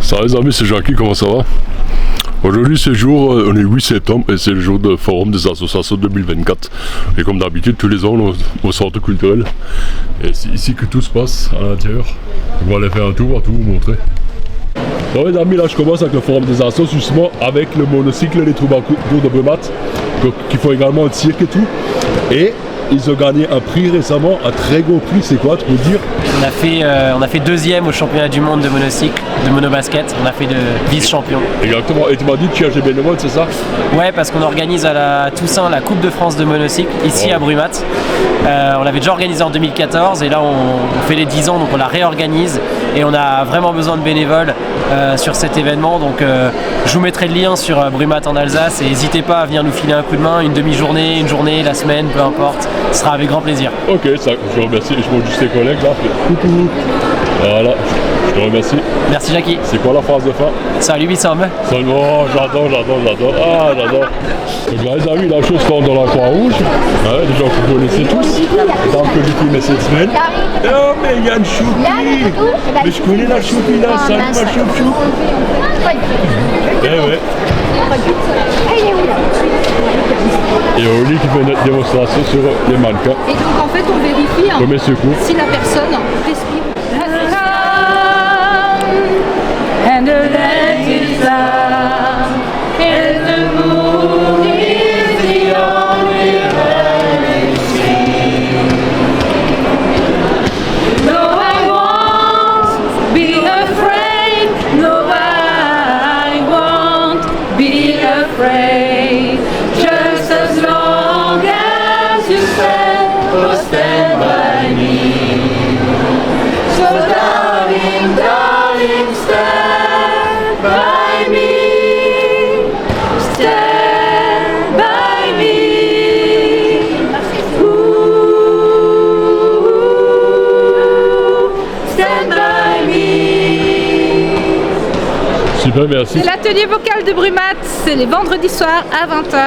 Salut les amis, c'est Jackie, comment ça va? Aujourd'hui c'est jour, on est 8 septembre et c'est le jour de forum des associations 2024. Et comme d'habitude, tous les ans on est au centre culturel. Et c'est ici que tout se passe à l'intérieur. On va aller faire un tour, on va tout vous montrer. Alors les amis, là je commence avec le forum des assos justement avec le monocycle et les troubadours de Brumat qui font également un cirque et tout. Et ils ont gagné un prix récemment, un très gros prix, c'est quoi, tu peux dire? On a fait deuxième au championnat du monde de monocycle, de monobasket. On a fait de vice-champion. Exactement, et tu m'as dit que tu as bénévole, c'est ça? Ouais, parce qu'on organise à la Toussaint la Coupe de France de monocycle, ici à Brumat. On l'avait déjà organisé en 2014 et là on fait les 10 ans, donc on la réorganise et on a vraiment besoin de bénévoles sur cet événement. Donc je vous mettrai le lien sur Brumat en Alsace et n'hésitez pas à venir nous filer un coup de main, une demi-journée, une journée, la semaine, peu importe. Ce sera avec grand plaisir. Ok, ça, je te remercie. Je vois juste tes collègues là. Coucou. Voilà, je te remercie. Merci Jackie. C'est quoi la phrase de fin? Salut Wissam. Oh, j'adore. Ah, j'adore. Donc là, les amis, la chose tombe dans la Croix-Rouge. Ouais, des gens que vous connaissez tous. Tant que j'ai filmé cette semaine. Oh, mais il y a une choupie. Mais je connais la choupie là. Salut ma choup-choup. Eh ouais. Et Oli qui fait notre démonstration sur les mannequins. Et donc en fait on vérifie si la personne respire. And the land is down, and the moon is the only light we see. No, I won't be afraid. No, I won't be afraid. Just as long as you stand by me. So darling, darling, stand by me. Stand by me. Ooh, stand by me. Super, merci. C'est l'atelier vocal de Brumat, c'est les vendredis soirs à 20h.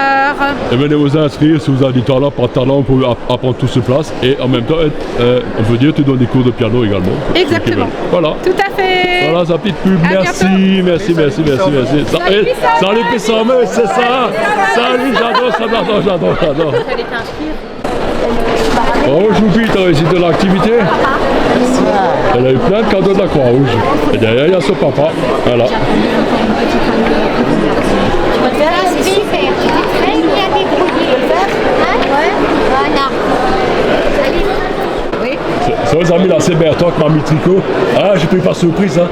Et venez vous inscrire si vous avez du talent, pas de talent, vous pouvez apprendre tout sur place. Et en même temps, on peut dire que tu donnes des cours de piano également. Exactement. Voilà. Tout à fait. Voilà sa petite pub. Merci. Salut Pissame, c'est ça. Salut, j'adore. Oh, Choupi, t'as réussi de l'activité? Elle a eu plein de cadeaux de la Croix-Rouge. Et derrière, il y a son papa. Voilà. Ça, les amis, là, c'est Bertrand qui m'a mis tricot. Ah, j'ai pris par surprise. Hein.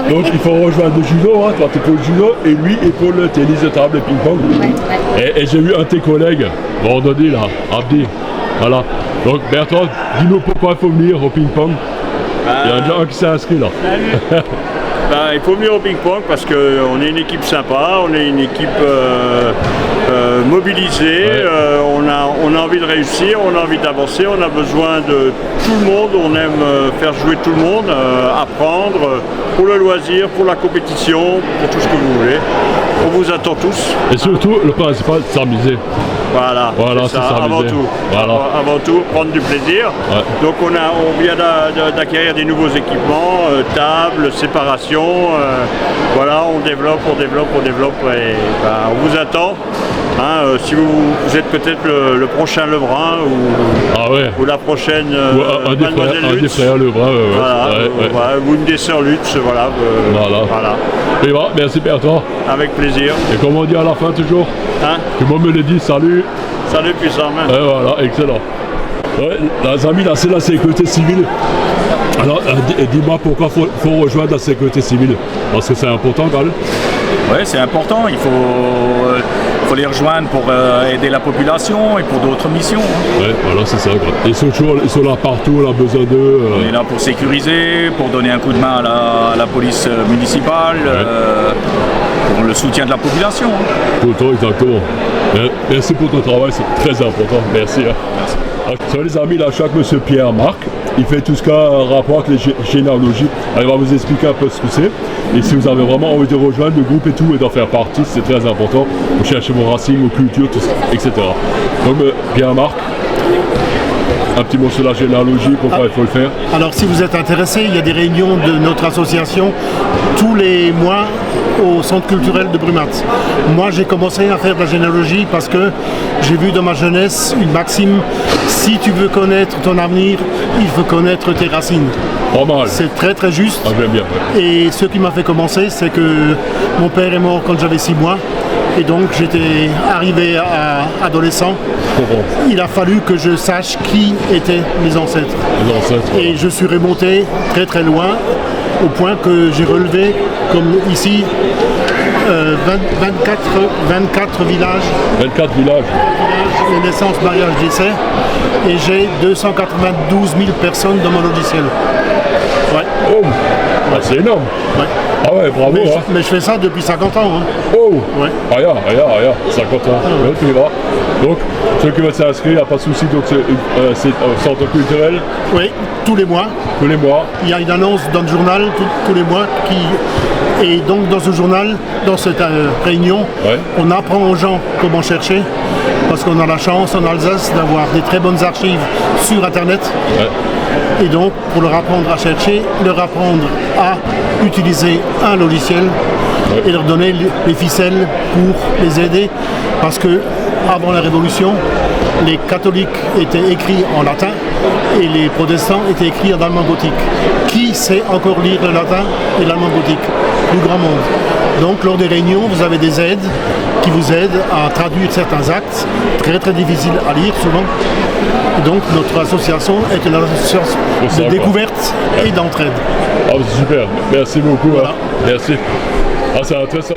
Donc, il faut rejoindre le judo. Hein. Toi, tu pour le judo et lui, il pour le tennis de table, le ping-pong. Et j'ai eu un de tes collègues, vendredi, là, Abdi. Voilà. Donc, Bertrand, dis-nous pourquoi il faut venir au ping-pong. Il y a déjà un qui s'est inscrit, là. Il faut venir au ping-pong parce qu'on est une équipe sympa, on est une équipe mobilisée, on a envie de réussir, on a envie d'avancer, on a besoin de tout le monde, on aime faire jouer tout le monde, apprendre pour le loisir, pour la compétition, pour tout ce que vous voulez. On vous attend tous. Et surtout, le principal, c'est s'amuser. Voilà c'est ça, avant tout. Voilà. Avant tout, prendre du plaisir. Ouais. Donc on vient d'acquérir des nouveaux équipements, tables, séparation. Voilà, on développe et on vous attend. Hein, si vous êtes peut-être le prochain Lebrun ou la prochaine Mademoiselle Lutz. Un des frères Lebrun. Ou une des sœurs Lutz. Voilà. Et voilà, merci Bertrand. Avec plaisir. Et comme on dit à la fin toujours, tout le monde me le dit, salut. Salut puissant. Voilà, excellent. Ouais, les amis, là c'est la sécurité civile. Alors dis-moi pourquoi il faut rejoindre la sécurité civile. Parce que c'est important quand même. Oui, c'est important. Il faut les rejoindre pour aider la population et pour d'autres missions. Oui, voilà, c'est ça. Ils sont là partout, on a besoin d'eux. On est là pour sécuriser, pour donner un coup de main à la police municipale, pour le soutien de la population. Tout le temps, exactement. Merci pour ton travail, c'est très important. Merci. Merci. Ça les amis, là, chaque monsieur Pierre-Marc, il fait tout ce qui a un rapport avec les généalogies. Alors, il va vous expliquer un peu ce que c'est. Et si vous avez vraiment envie de rejoindre le groupe et tout, et d'en faire partie, c'est très important. Vous cherchez vos racines, vos cultures, tout ça, etc. Donc, Pierre-Marc. un petit mot sur la généalogie, pourquoi il faut le faire? Alors si vous êtes intéressé, il y a des réunions de notre association tous les mois au centre culturel de Brumat. Moi j'ai commencé à faire de la généalogie parce que j'ai vu dans ma jeunesse une maxime: si tu veux connaître ton avenir, il faut connaître tes racines. Pas mal. C'est très très juste. Ah, j'aime bien. Ouais. Et ce qui m'a fait commencer, c'est que mon père est mort quand j'avais 6 mois. Et donc j'étais arrivé à adolescent. Il a fallu que je sache qui étaient mes ancêtres. Les ancêtres. Et je suis remonté très très loin, au point que j'ai relevé, comme ici, 24 villages. 24 villages. Les naissances, mariages, décès. Et j'ai 292 000 personnes dans mon logiciel. Ouais. Oh, ah, c'est énorme. Ouais. Ah ouais, bravo. Mais je fais ça depuis 50 ans. Hein. Oh, ouais. Regarde, 50 ans. Ouais, tu vois. Donc, ceux qui veulent s'inscrire, il n'y a pas de souci. Donc, c'est au centre culturel. Oui, tous les mois. Tous les mois. Il y a une annonce dans le journal tous les mois et donc dans ce journal, dans cette réunion, ouais. On apprend aux gens comment chercher, parce qu'on a la chance en Alsace d'avoir des très bonnes archives sur Internet. Ouais. Et donc, pour leur apprendre à chercher, leur apprendre à utiliser un logiciel, ouais. Et leur donner les ficelles pour les aider, parce que avant la Révolution, les catholiques étaient écrits en latin et les protestants étaient écrits en allemand gothique. Qui sait encore lire le latin et l'allemand gothique? Plus grand monde. Donc lors des réunions, vous avez des aides qui vous aident à traduire certains actes, très très difficiles à lire souvent. Et donc notre association est une association de découverte et d'entraide. Ah, c'est super, merci beaucoup. Voilà. Hein. Merci. Also interessant.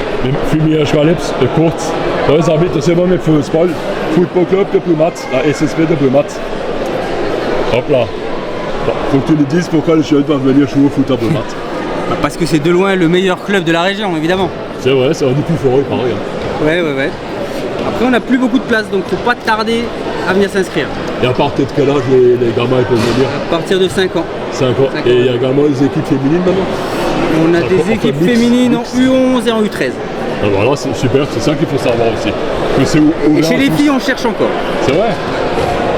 Für mich Schwalebs kurz. Da ist auch das immer mit Fußball. Football Club de Brumat, la SSB de Brumat. Hop là. Faut que tu nous dises pourquoi les jeunes doivent venir jouer au foot à Brumat. Parce que c'est de loin le meilleur club de la région, évidemment. C'est vrai, c'est un des plus forts, il paraît. Hein. Ouais. Après, on n'a plus beaucoup de place, donc faut pas tarder à venir s'inscrire. Et à partir de quel âge les gamins peuvent venir? À partir de 5 ans. 5 ans. Et il y a également des équipes féminines maintenant? On a des équipes féminines en U11 et en U13. Alors voilà, c'est super, c'est ça qu'il faut savoir aussi. Et chez les filles, on cherche encore. C'est vrai?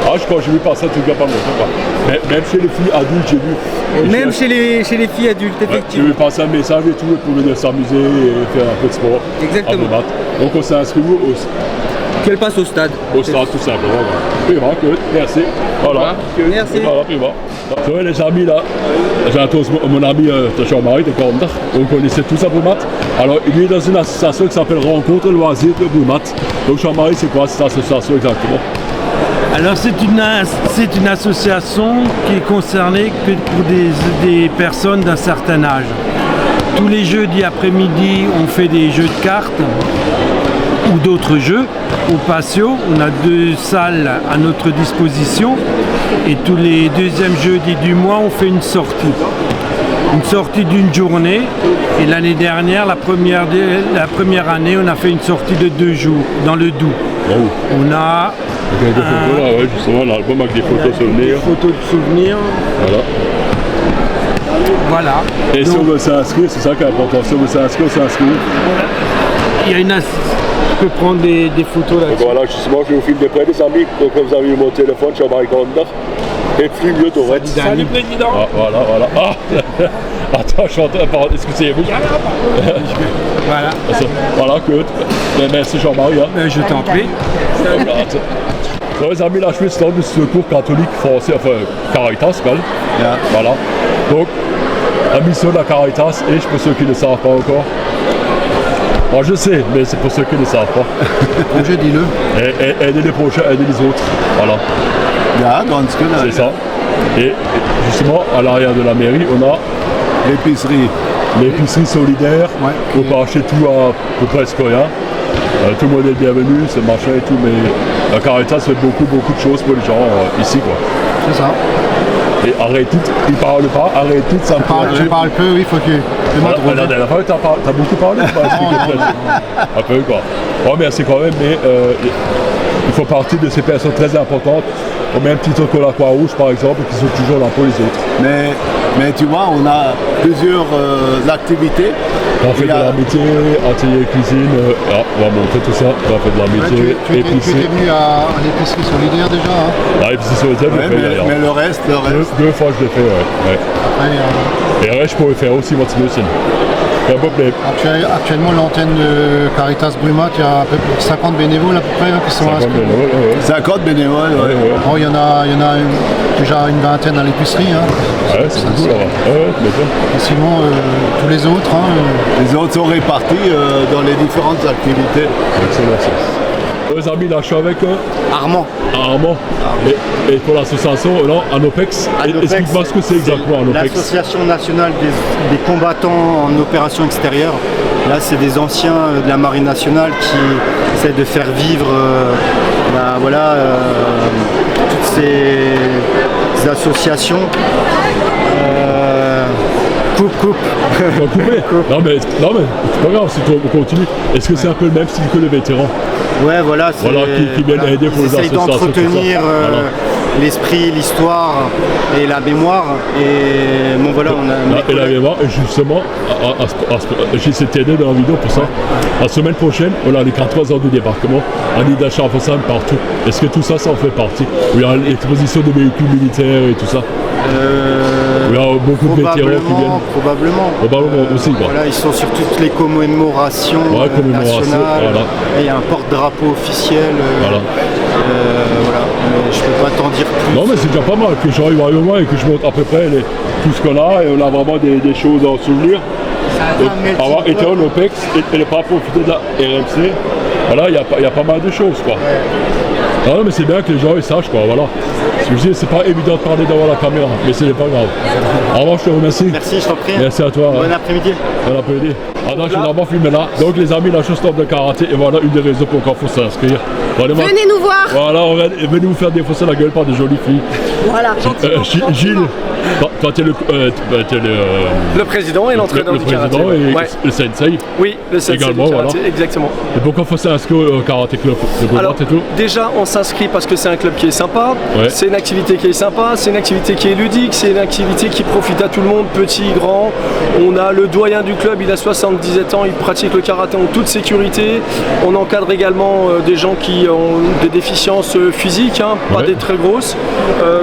Ah, je crois que j'ai vu passer un truc il n'y a pas longtemps. Mais même chez les filles adultes, j'ai vu. Même chez les filles adultes, effectivement. J'ai vu passer un message et tout pour venir s'amuser et faire un peu de sport. Exactement. Donc on s'est inscrit où? Qu'elle passe au stade. Au stade, tout simplement. Prima, good. Merci. Voilà. Merci. Voilà, prima. Ça va les amis là, j'ai mon ami Jean-Marie de Corndach, on connaissait tous à Brumat. Alors il est dans une association qui s'appelle Rencontre Loisirs de Brumat. Donc Jean-Marie, c'est quoi cette association exactement? Alors c'est une association qui est concernée que pour des personnes d'un certain âge. Tous les jeudis après-midi, on fait des jeux de cartes ou d'autres jeux. Au patio, on a 2 salles à notre disposition et tous les deuxièmes jeudis du mois, on fait une sortie. Une sortie d'une journée et l'année dernière, la première année, on a fait une sortie de 2 jours dans le Doubs. Oh. On a des photos là, ouais, justement, l'album avec des photos souvenirs. Des photos de souvenirs. Voilà. Et donc, si on veut s'inscrire, c'est ça qui est important. Si on veut s'inscrire, on s'inscrit. Il y a une je peux prendre des photos là. Donc voilà, justement, je vous filme de près, les amis. Donc vous avez eu mon téléphone, Jean-Marie Corndach. Et puis mieux Dorette. Salut président. Ah, voilà. Ah attends, je suis en train de parler. Excusez-vous. Voilà. Voilà, good. Merci Jean-Marie. Hein. Je t'en prie. Donc les amis, là je suis du secours catholique français, enfin Caritas, quoi. Yeah. Voilà. Donc, la mission de la Caritas, et pour ceux qui ne savent pas encore. Moi je sais, mais c'est pour ceux qui ne savent pas. Je dis-le. Aider les prochains, aider les autres. Voilà. Ja, ganz genau. C'est ça. Et justement, à l'arrière de la mairie, on a l'épicerie. L'épicerie solidaire. Ouais, on peut acheter tout à presque rien. Tout le monde est bienvenu, c'est machin et tout, mais la Caritas fait beaucoup de choses pour les gens ici, quoi. C'est ça. Et arrête tout, il parle pas, arrête tout, ça me parle. Je parle peu, oui, faut que la dernière fois, t'as beaucoup parlé, un peu quoi. Oh, mais c'est quand même, mais ils font partie de ces personnes très importantes, au même titre que la Croix-Rouge par exemple, qui sont toujours là pour les autres. Mais tu vois, on a plusieurs activités. On fait de l'amitié, atelier cuisine, on va montrer tout ça, on fait de l'amitié, Tu étais venu à l'épicerie solidaire déjà hein? À l'épicerie solidaire, mais le reste. Deux fois je l'ai fait, ouais. Et le reste, je pourrais faire aussi votre aussi. Actuellement, l'antenne de Caritas Brumat, il y a à peu près 50 bénévoles à peu près qui sont inscrits. 50 bénévoles, ouais. Oh, il y en a déjà une vingtaine à l'épicerie. Hein. Ouais, c'est cool. Et sinon, tous les autres. Les autres sont répartis dans les différentes activités. Excellent ça. Les amis, là, je suis avec Armand. Et pour l'association, là, Anopex, explique-moi ce que c'est exactement Anopex. L'association nationale des combattants en opération extérieure. Là, c'est des anciens de la Marine nationale qui essaient de faire vivre toutes ces associations. Coupe. Non mais c'est pas grave, si on continue. Est-ce que c'est un peu le même style que les vétérans? Ouais, voilà. Qui viennent aider pour les associations. D'entretenir l'esprit, l'histoire et la mémoire. Et bon voilà, et la mémoire, et justement, j'ai été aidé dans la vidéo pour ça. La semaine prochaine, on a les 43 heures de débarquement, à l'île d'Acharfossan partout. Est-ce que tout ça, ça en fait partie? Il y a l'exposition de véhicules militaires et tout ça. Il y a beaucoup de vétérans qui viennent. Probablement aussi. Voilà, ils sont sur toutes les commémorations nationales. Voilà. Et il y a un porte-drapeau officiel. Voilà. Mais je peux pas t'en dire plus. Non, mais c'est déjà pas mal que j'arrive à Yoma et que je montre à peu près tout ce qu'on a et on a vraiment des choses à en souvenir. Avoir été en OPEX et ne pas profiter de la RMC. Voilà, il y a pas mal de choses quoi. Ouais. Non mais c'est bien que les gens ils sachent quoi, voilà. Je dis, c'est pas évident de parler devant la caméra, mais c'est pas grave. Au revoir, je te remercie. Merci, je t'en prie. Merci à toi. Bon après-midi. Bon après-midi. Je suis d'abord filmé là. Donc les amis, la showstop de karaté, et voilà une des raisons pour lequel il faut s'inscrire. Venez nous voir. Voilà, venez vous faire défoncer la gueule par des jolies filles. Voilà. Gilles, toi tu es le président et l'entraîneur du karaté. Et le sensei. Oui, le sensei également, du karaté, voilà. exactement. Et pourquoi il faut s'inscrire au karaté club? Alors, déjà, on s'inscrit parce que c'est un club qui est sympa, c'est une activité qui est sympa, c'est une activité qui est ludique, c'est une activité qui profite à tout le monde, petit, grand. On a le doyen du club, il a 77 ans, il pratique le karaté en toute sécurité. On encadre également des gens qui ont des déficiences physiques, pas des très grosses,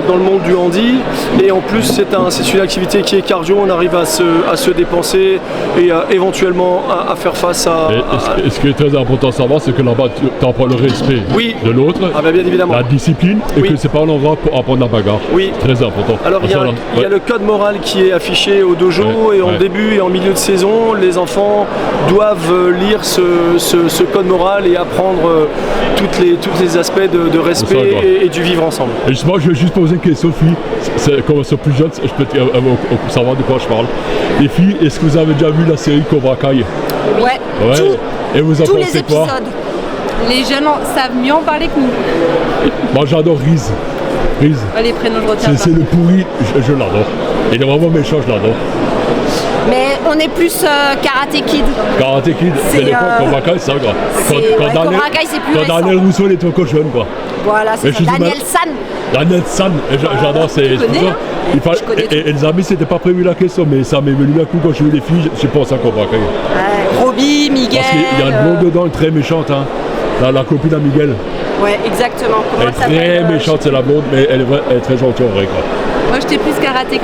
dans le monde du handi. Et en plus, c'est une activité qui est cardio, on arrive à se dépenser et éventuellement à faire face à... Et ce qui est très important à savoir, c'est que là-bas, tu apprends le respect de l'autre, bien évidemment. la discipline, et que c'est pas un endroit pour apprendre la bagarre. Oui. Très important. Alors il y a le code moral qui est affiché au dojo et en début et en milieu de saison, les enfants doivent lire ce code moral et apprendre tous les aspects de respect et du vivre ensemble. Et justement, je vais juste poser une question, filles. Comme elles sont plus jeunes, je peux savoir de quoi je parle. Les filles, est-ce que vous avez déjà vu la série Cobra Kai? Ouais. Et vous en tous pensez les quoi? épisodes. Les jeunes savent mieux en parler que nous. Moi j'adore Riz. Les prénoms je retiens pas. C'est le pourri, je l'adore. Il est vraiment méchant, je l'adore. Mais on est plus Karate Kid. Karate Kid, c'est l'époque Cobra Kai, c'est ça quoi. Cobra Kai c'est plus récent. Quand Daniel Rousseau était trop jeune quoi. Voilà, c'est ça. Daniel San, j'adore, c'est tout ça. Et les amis, c'était pas prévu la question, mais ça m'est venu d'un coup quand j'ai vu les filles, j'ai pensé à Cobra Kai. Robbie, Miguel. Parce qu'il y a une blonde dedans, très méchante, la copine à Miguel. Ouais, exactement. Elle est très méchante, c'est la blonde, mais elle est très gentille en vrai quoi. Moi j'étais plus Karate Kid.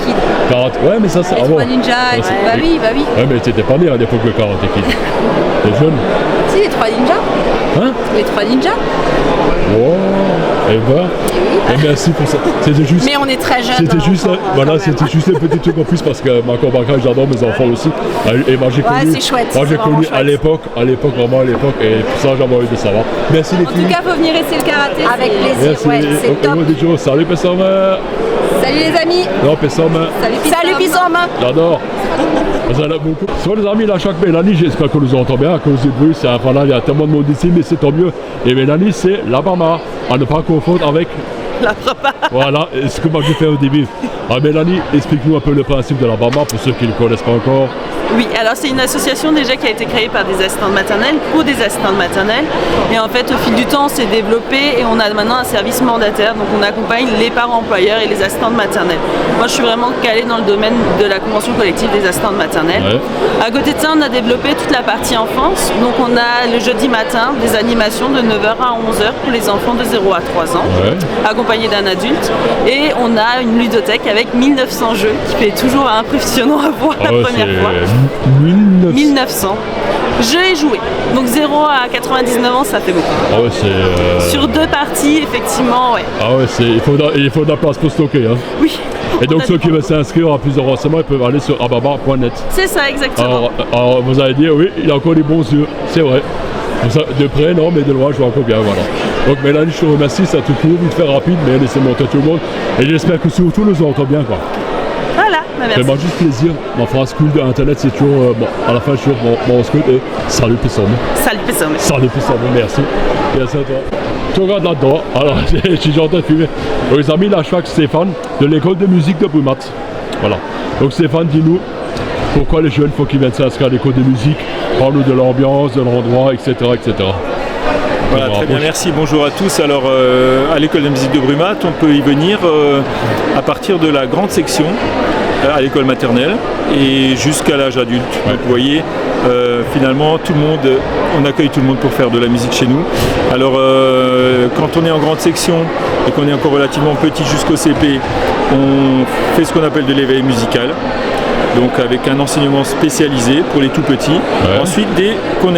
Ouais, mais ça c'est avant. Les 3 ninjas, bah oui. Ouais, mais t'étais pas né à l'époque de Karate Kid. T'es jeune. Si, les 3 ninjas. Les 3 ninjas. Oh, et ben. Et merci pour ça. C'était juste. Mais on est très jeunes. C'était juste, c'était juste un petit truc en plus parce que ma Cobra Kai, j'adore mes enfants aussi. Et moi j'ai connu. C'est chouette. Moi j'ai connu à l'époque, vraiment à l'époque, et pour ça j'avais envie de savoir. Merci les filles. En tout cas, faut venir essayer le karaté. Avec plaisir. Merci. C'est top. Salut Pessama. Salut les amis. Non Pessama. Salut Pissama. J'adore. Ça l'a beaucoup. Sur les amis, la chaque Mélanie, j'espère que nous entend bien à cause du bruit. Voilà, il y a tellement de monde ici, mais c'est tant mieux. Et Mélanie, c'est la Bama, à ne pas confondre avec la prépare. Voilà, et ce que moi j'ai fait au début. Alors Mélanie, explique-nous un peu le principe de la Baba pour ceux qui ne le connaissent pas encore. Oui, alors c'est une association déjà qui a été créée par des assistantes maternelles pour des assistantes maternelles. Et en fait, au fil du temps, on s'est développé et on a maintenant un service mandataire. Donc on accompagne les parents employeurs et les assistantes maternelles. Moi, je suis vraiment calée dans le domaine de la convention collective des assistantes maternelles. Ouais. À côté de ça, on a développé toute la partie enfance. Donc on a le jeudi matin des animations de 9h à 11h pour les enfants de 0 à 3 ans, accompagnés d'un adulte. Et on a une ludothèque avec 1900 jeux qui fait toujours impressionnant à voir la première fois. 1900 jeux et jouets. Donc 0 à 99 ans, ça fait beaucoup. Ah ouais, sur 2 parties, effectivement, ouais. Ah ouais, il faut de la place pour stocker. Hein. Oui. Et donc ceux qui veulent s'inscrire à plus de renseignements, ils peuvent aller sur ababar.net. C'est ça, exactement. Alors vous allez dire, oui, il a encore des bons yeux, c'est vrai. De près, non, mais de loin, je vois encore bien, voilà. Donc Mélanie, je te remercie, c'est tout court, vite fait rapide, mais laissez monter tout le monde. Et j'espère que surtout, nous entend bien, quoi. Voilà, merci. Ça m'a juste plaisir. Ma phrase cool d'internet, c'est toujours, à la fin, je suis toujours mon scout et salut Pissom. Salut Pissom. Salut Pissom, merci. Merci à toi. Tu regardes là-dedans, alors je suis en train de filmer. Donc, les amis, là, je suis avec Stéphane de l'école de musique de Brumat. Voilà. Donc Stéphane, dis-nous, pourquoi les jeunes, faut qu'ils viennent s'inscrire à l'école de musique? Parle-nous de l'ambiance, de l'endroit, etc. etc. Voilà, très bien, merci. Bonjour à tous. Alors, à l'école de musique de Brumat, on peut y venir à partir de la grande section à l'école maternelle et jusqu'à l'âge adulte. Donc, vous voyez, finalement, tout le monde, on accueille tout le monde pour faire de la musique chez nous. Alors, quand on est en grande section et qu'on est encore relativement petit jusqu'au CP, on fait ce qu'on appelle de l'éveil musical. Donc avec un enseignement spécialisé pour les tout petits. Ouais. Ensuite, dès qu'on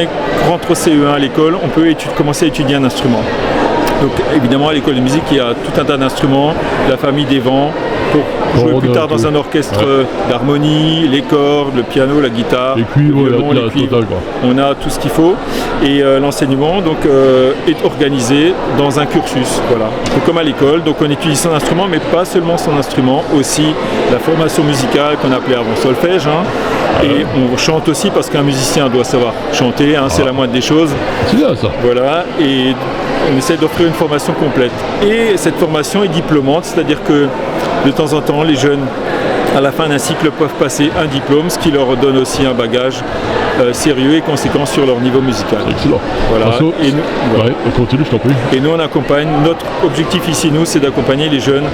rentre au CE1 à l'école, on peut commencer à étudier un instrument. Donc évidemment, à l'école de musique, il y a tout un tas d'instruments, la famille des vents, pour jouer plus tard dans un orchestre d'harmonie, les cordes, le piano, la guitare, les cuivres, les cuivres. On a tout ce qu'il faut. Et l'enseignement donc, est organisé dans un cursus, voilà. Comme à l'école, donc on étudie son instrument, mais pas seulement son instrument, aussi la formation musicale qu'on appelait avant solfège. Hein. Et on chante aussi parce qu'un musicien doit savoir chanter, hein, c'est la moindre des choses. C'est bien ça. Voilà, et on essaie d'offrir une formation complète. Et cette formation est diplômante, c'est-à-dire que de temps en temps, les jeunes, à la fin d'un cycle, peuvent passer un diplôme, ce qui leur donne aussi un bagage sérieux et conséquent sur leur niveau musical. Excellent. Voilà. Et nous, voilà. Continue, je t'en prie. Et nous, on accompagne, notre objectif ici, nous, c'est d'accompagner les jeunes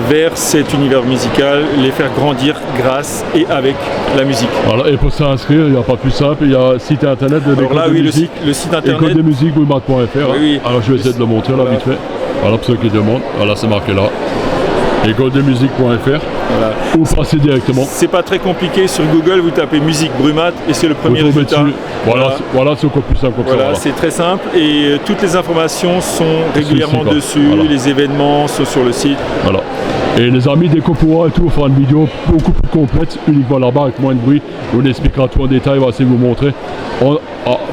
vers cet univers musical, les faire grandir grâce et avec la musique. Voilà, et pour s'inscrire, il n'y a pas plus simple, il y a un site internet de l'école de musique. Le site internet. École de musique brumat.fr. Oui. Alors je vais essayer de le montrer là vite fait. Voilà, pour ceux qui demandent. Voilà, c'est marqué là. écoledemusique.fr. Voilà. Ou passer directement. C'est pas très compliqué, sur Google vous tapez musique Brumat et c'est le premier résultat. Voilà, c'est encore plus simple comme ça. Voilà, c'est très simple et toutes les informations sont régulièrement dessus, les événements sont sur le site. Voilà. Et les amis, dès qu'on pourra et tout, on fera une vidéo beaucoup plus complète, uniquement là-bas avec moins de bruit. On expliquera tout en détail, on va essayer de vous montrer.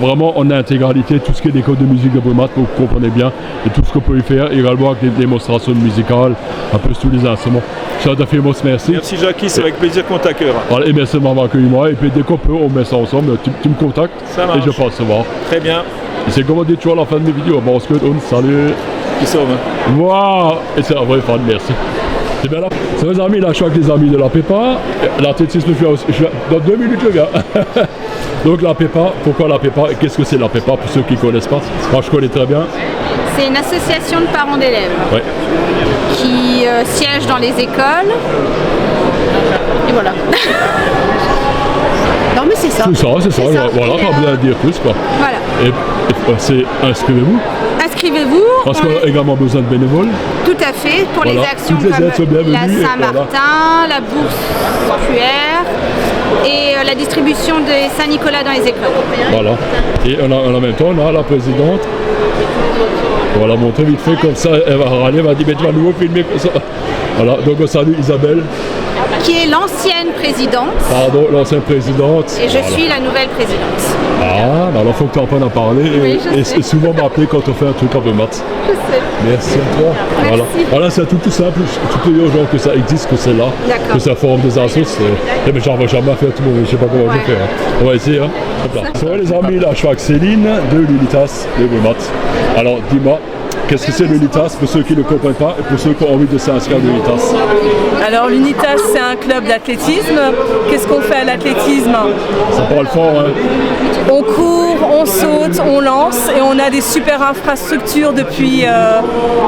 Vraiment en intégralité, tout ce qui est d'école de musique de Brumat, pour que vous compreniez bien, et tout ce qu'on peut y faire, également avec des démonstrations musicales, un peu tous les instruments. Ciao, merci. Merci Jackie, c'est avec plaisir qu'on t'accueillera. Voilà, et merci de m'avoir accueilli moi, et puis dès qu'on peut, on met ça ensemble, tu me contactes, et je passe te voir. Très bien. Et c'est comme on dit toujours à la fin de mes vidéos, bon, salut. Qui sont Waouh. Et c'est un vrai fan, merci. C'est bien là. C'est mes amis, là je suis avec les amis de la PEPA. L'athlétisme, dans 2 minutes je viens. Donc la PEPA, pourquoi la PEPA et qu'est-ce que c'est la PEPA pour ceux qui ne connaissent pas? Moi je connais très bien. C'est une association de parents d'élèves qui siège dans les écoles. Et voilà. Non mais c'est ça. C'est ça, voilà, pas besoin de dire plus quoi. Voilà. Et c'est inscrivez-vous. Inscrivez-vous. Parce qu'on a également besoin de bénévoles. Tout à fait, pour les actions comme la Saint-Martin, la bourse QR et la distribution des Saint-Nicolas dans les écoles. Voilà. Et en même temps, on a la présidente. On va la montrer vite fait comme ça, elle va râler, elle va dire mais tu vas nouveau filmer comme ça. Voilà, donc on salue Isabelle. Qui est l'ancienne présidente. Pardon, l'ancienne présidente. Et je suis la nouvelle présidente. Ah, alors il faut que tu en prennes à parler. Oui, et souvent m'appeler quand on fait un truc en Brumat. Je sais. Merci à toi. Merci. Voilà, c'est tout simple. Tu peux dire aux gens que ça existe, que c'est là, que ça forme des assos. Mais j'en vais jamais faire tout le monde, je sais pas comment je vais faire. On va essayer. Hein. Ça va les amis, là je suis avec Céline de l'Unitas de Brumat. Alors dis-moi, Qu'est-ce que c'est l'Unitas pour ceux qui ne comprennent pas et pour ceux qui ont envie de s'inscrire à l'Unitas? Alors l'Unitas, c'est un club d'athlétisme. Qu'est-ce qu'on fait à l'athlétisme? Ça parle fort, hein? On court, on saute, on lance et on a des super infrastructures depuis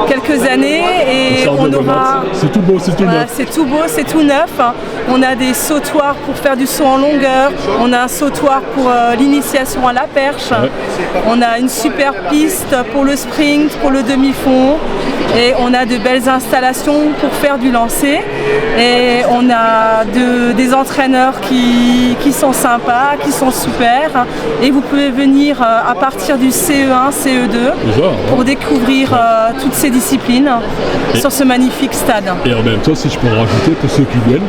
quelques années et on aura... C'est tout beau, c'est tout neuf. C'est tout beau, c'est tout neuf. On a des sautoirs pour faire du saut en longueur, on a un sautoir pour l'initiation à la perche, on a une super piste pour le sprint, pour le demi-fond et on a de belles installations pour faire du lancer et on a des entraîneurs qui sont sympas, qui sont super et vous pouvez venir à partir du CE1, CE2 pour découvrir toutes ces disciplines sur ce magnifique stade. Et en même temps, si je peux rajouter pour ceux qui viennent,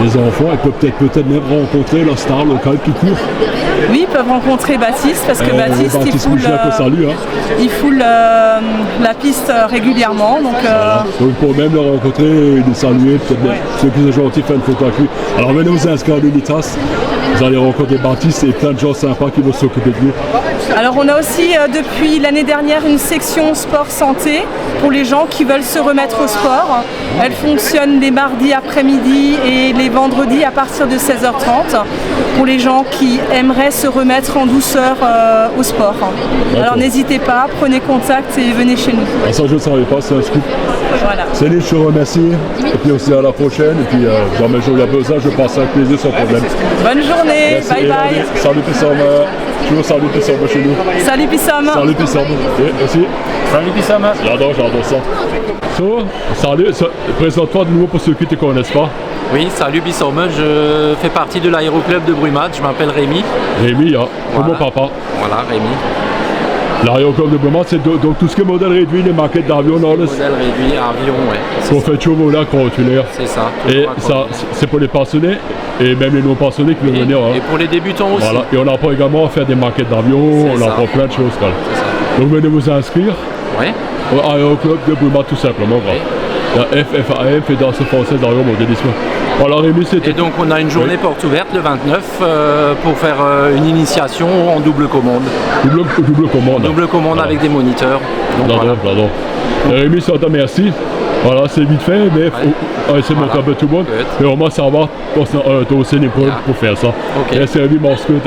les enfants, ils peuvent peut-être même rencontrer leur star locale qui court. Oui, ils peuvent rencontrer Baptiste parce que Baptiste il foule la piste régulièrement. Donc pour même le rencontrer et le saluer, peut-être ceux qui sont gentils, faire une photo avec lui. Alors venez vous inscrire à l'Unitas, vous allez rencontrer Baptiste et plein de gens sympas qui vont s'occuper de vous. Alors on a aussi depuis l'année dernière une section sport santé pour les gens qui veulent se remettre au sport. Elle fonctionne les mardis après-midi et les vendredis à partir de 16h30 pour les gens qui aimeraient se remettre en douceur au sport. Alors n'hésitez pas, prenez contact et venez chez nous. Ça je ne savais pas, c'est un scoop. Voilà. Céline, je te remercie et puis aussi à la prochaine et puis jamais il y a besoin, je passe avec plaisir sans problème. Bonne journée, merci, bye bye. Salut Pissam, toujours salut Pissam chez nous. Salut Pissam. Salut Pissam, merci. Salut Pissam. J'adore ça. Salut, présente-toi de nouveau pour ceux qui ne te connaissent pas. Oui, salut Bissaume, je fais partie de l'aéroclub de Brumat, je m'appelle Rémi. Rémi, hein, comme mon papa. Voilà, Rémi. L'aéroclub de Brumat, c'est donc tout ce qui est modèle réduit, les maquettes d'avions. Modèle réduit, avion, oui. Qu'on fait toujours voler à Croix-Rotulaire. C'est ça. Et ça, c'est pour les passionnés et même les non-passionnés qui veulent venir. Et pour les débutants aussi. Voilà. Et on apprend également à faire des maquettes d'avions, on apprend plein de choses. Donc venez vous inscrire. Oui. Au aéroclub de Brumat, tout simplement. Oui. La FFAM, Fédération Française d'Aéromodélisme. Voilà, Rémi, c'était... Et donc on a une journée porte ouverte le 29 pour faire une initiation en double commande. Double commande. Double commande avec des moniteurs. Pardon. Rémi, ça t'a merci. Voilà, c'est vite fait, mais il faut essayer de monter un peu tout le monde. Et au moins, ça va t'as aussi une épreuve pour faire ça. Ok. Et c'est Rémi Morscout.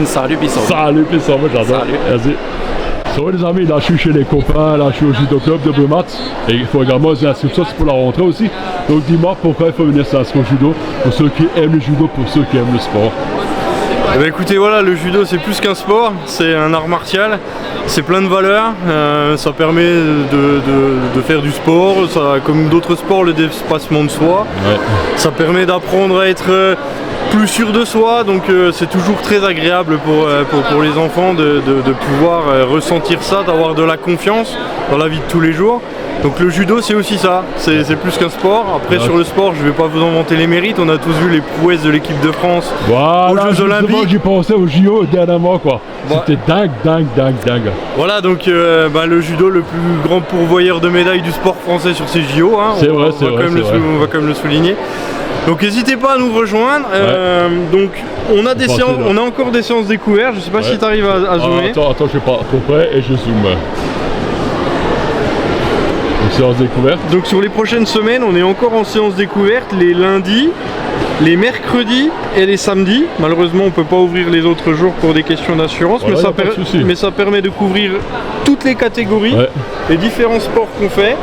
Salut, Pissaume. Salut, Pissaume, j'adore. Merci. Ça va les amis, là je suis chez les copains, là je suis au judo club de Brumat et il faut également des inscriptions, c'est pour la rentrée aussi. Donc dis-moi pourquoi il faut venir s'inscrire au judo, pour ceux qui aiment le judo, pour ceux qui aiment le sport. Eh bien, écoutez, voilà, le judo c'est plus qu'un sport, c'est un art martial, c'est plein de valeurs, ça permet de faire du sport, ça, comme d'autres sports, le dépassement de soi, ça permet d'apprendre à être plus sûr de soi, donc c'est toujours très agréable pour les enfants de pouvoir ressentir ça, d'avoir de la confiance dans la vie de tous les jours. Donc le judo c'est aussi ça, c'est plus qu'un sport. Après sur le sport, je vais pas vous en vanter les mérites, on a tous vu les prouesses de l'équipe de France aux Jeux Olympiques. J'y pensais aux JO dernièrement quoi, c'était dingue. Voilà donc le judo le plus grand pourvoyeur de médailles du sport français sur ces JO, hein. On va quand même le souligner. Donc n'hésitez pas à nous rejoindre. Donc on a des séances, on a encore des séances découvertes. Je sais pas si tu arrives à zoomer. Attends, je sais pas à peu près et je zoome. Une séance découverte. Donc sur les prochaines semaines, on est encore en séance découverte les lundis, les mercredis et les samedis. Malheureusement, on peut pas ouvrir les autres jours pour des questions d'assurance, mais ça permet de couvrir toutes les catégories, les différents sports qu'on fait.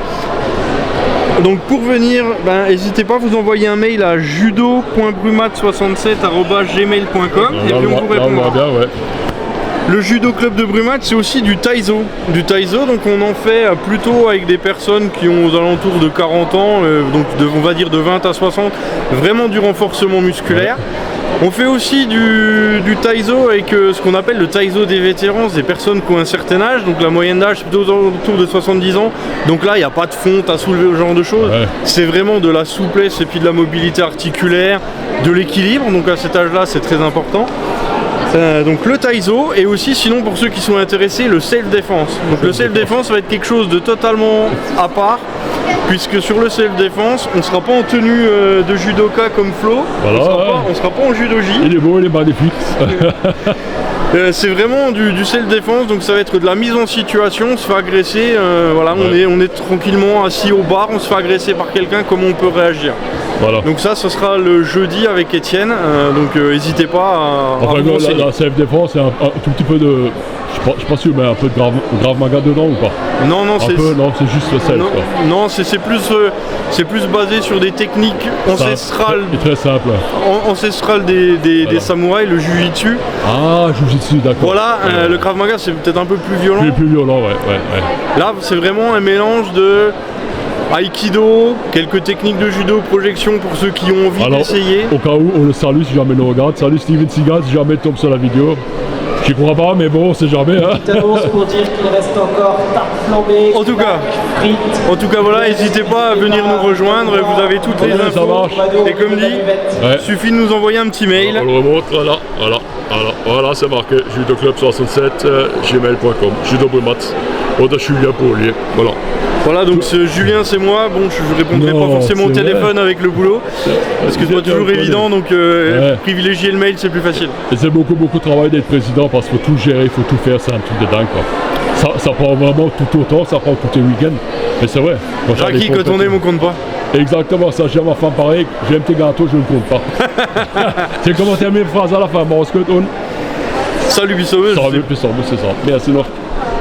Donc pour venir, n'hésitez pas à vous envoyer un mail à judo.brumat67@gmail.com et puis on vous répondra. Le judo club de Brumat, c'est aussi du taïso. Donc on en fait plutôt avec des personnes qui ont aux alentours de 40 ans, donc on va dire de 20 à 60, vraiment du renforcement musculaire. On fait aussi du taïso avec ce qu'on appelle le taïso des vétérans, des personnes qui ont un certain âge, donc la moyenne d'âge c'est plutôt autour de 70 ans. Donc là il n'y a pas de fonte à soulever, ce genre de choses. C'est vraiment de la souplesse et puis de la mobilité articulaire, de l'équilibre, donc à cet âge-là c'est très important. Donc le taïso et aussi sinon pour ceux qui sont intéressés le self-défense. Donc le self-défense va être quelque chose de totalement à part puisque sur le self-défense on ne sera pas en tenue de judoka comme Flo, on ne sera pas en judoji. Il est beau, il est magnifique. C'est vraiment du self-défense, donc ça va être de la mise en situation, on se fait agresser, voilà, on est tranquillement assis au bar, on se fait agresser par quelqu'un, comment on peut réagir. Voilà. Donc ça, ce sera le jeudi avec Étienne, donc n'hésitez pas à vous renseigner. La self-défense, c'est un tout petit peu de... Je sais pas si vous mettez un peu de grave maga dedans ou pas. Non, c'est juste le self. Non, c'est plus basé sur des techniques ancestrales. Très simple. Ancestrales des samouraïs, le jujitsu. Ah, jujitsu, d'accord. Voilà, le krav maga c'est peut-être un peu plus violent. Plus violent, ouais. Là, c'est vraiment un mélange de Aikido, quelques techniques de judo, projection pour ceux qui ont envie d'essayer. Au cas où, on le salue si jamais nous regarde. Salut Steven Seagal si jamais tombe sur la vidéo. J'y crois pas, mais bon, on sait jamais. Hein. Petite annonce pour dire qu'il reste encore tarte flambée. En tout cas, voilà, n'hésitez pas à venir nous rejoindre. Vous avez toutes les infos. Ça marche. Et comme dit, il suffit de nous envoyer un petit mail. On le remonte, voilà, c'est marqué judoclub67 gmail.com. Judo Brumat. Je suis Julien Paulier. Voilà, donc Julien c'est moi, bon je ne répondrai pas forcément au téléphone avec le boulot, parce que c'est pas toujours évident, donc privilégier le mail c'est plus facile. Et c'est beaucoup de travail d'être président, parce qu'il faut tout gérer, il faut tout faire, c'est un truc de dingue quoi. Ça prend vraiment tout autant, ça prend tous les week-ends, mais c'est vrai. Jackie, quand on aime on compte pas. Exactement, ça j'ai ma femme pareil, j'aime tes gâteaux, je ne compte pas. C'est comment terminer une phrase à la fin, bon, Salut Bissau. Salut Bissau, c'est ça. Merci Laure.